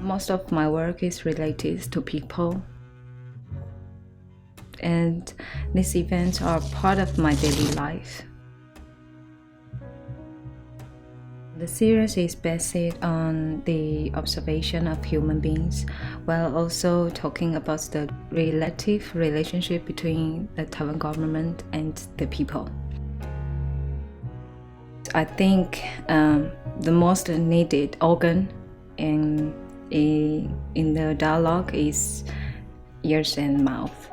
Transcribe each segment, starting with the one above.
Most of my work is related to people, and these events are part of my daily life. The series is based on the observation of human beings, while also talking about the relative relationship between the Taiwan government and the people. I think the most needed organ in the dialogue is ears and mouth.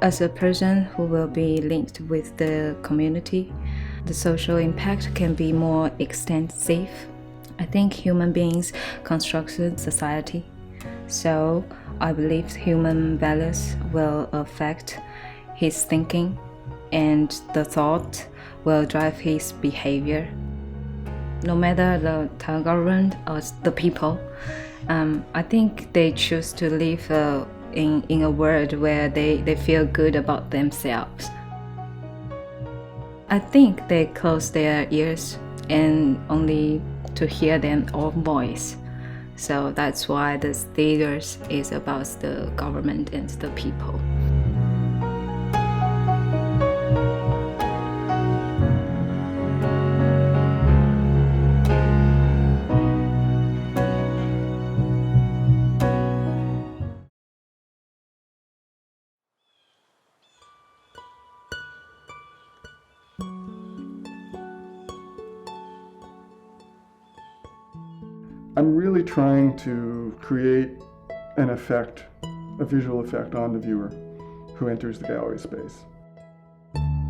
As a person who will be linked with the community, the social impact can be more extensive. I think human beings construct society, so I believe human values will affect his thinking, and the thought will drive his behavior. No matter the Taiwan government or the people, I think they choose to live in a world where they feel good about themselves. I think they close their ears and only to hear their own voice. So that's why the theaters is about the government and the people. I'm really trying to create an effect, a visual effect on the viewer who enters the gallery space,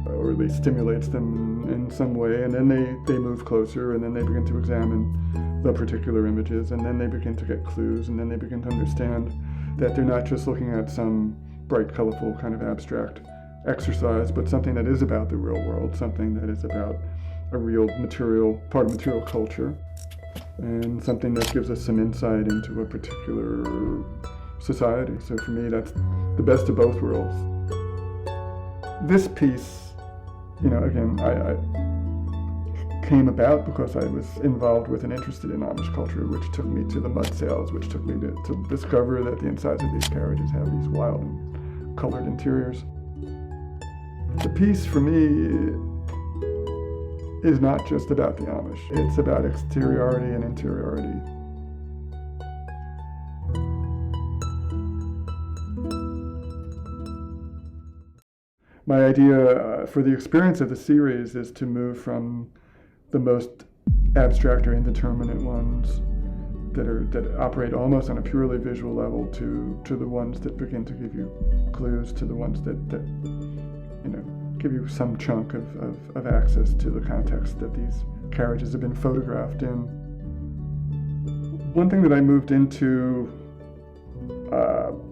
or at least stimulates them in some way, and then they move closer, and then they begin to examine the particular images, and then they begin to get clues, and then they begin to understand that they're not just looking at some bright, colorful kind of abstract exercise, but something that is about the real world, something that is about a real material, part of material culture, and something that gives us some insight into a particular society. So for me, that's the best of both worlds. This piece, again, I came about because I was involved with and interested in Amish culture, which took me to the mud sails, which took me to discover that the insides of these carriages have these wild and colored interiors. The piece for me is not just about the Amish. It's about exteriority and interiority. My idea for the experience of the series is to move from the most abstract or indeterminate ones that operate almost on a purely visual level to the ones that begin to give you clues, to the ones that give you some chunk of access to the context that these carriages have been photographed in. One thing that I moved into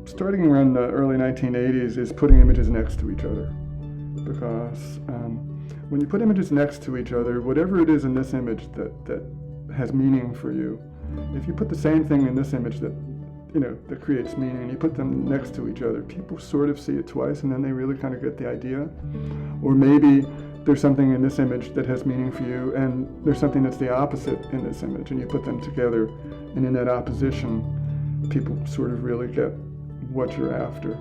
starting around the early 1980s is putting images next to each other, because when you put images next to each other, whatever it is in this image that has meaning for you, if you put the same thing in this image that creates meaning, and you put them next to each other, people sort of see it twice, and then they really kind of get the idea. Or maybe there's something in this image that has meaning for you, and there's something that's the opposite in this image, and you put them together, and in that opposition, people sort of really get what you're after.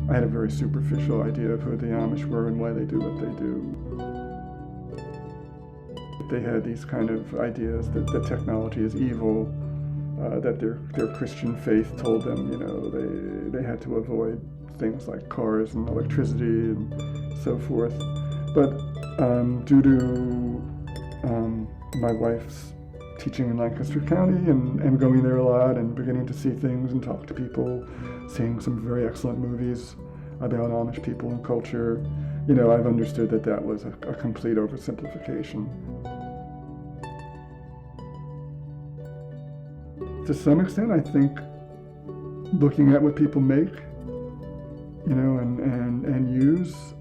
I had a very superficial idea of who the Amish were and why they do what they do. They had these kind of ideas that technology is evil, that their Christian faith told them, they had to avoid things like cars and electricity and so forth. But due to my wife's teaching in Lancaster County and going there a lot and beginning to see things and talk to people, seeing some very excellent movies about Amish people and culture, I've understood that was a complete oversimplification. To some extent, I think looking at what people make, and use,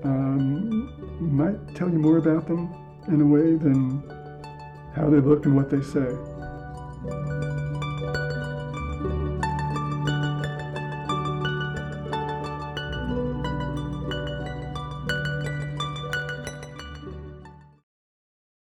might tell you more about them in a way than how they look and what they say.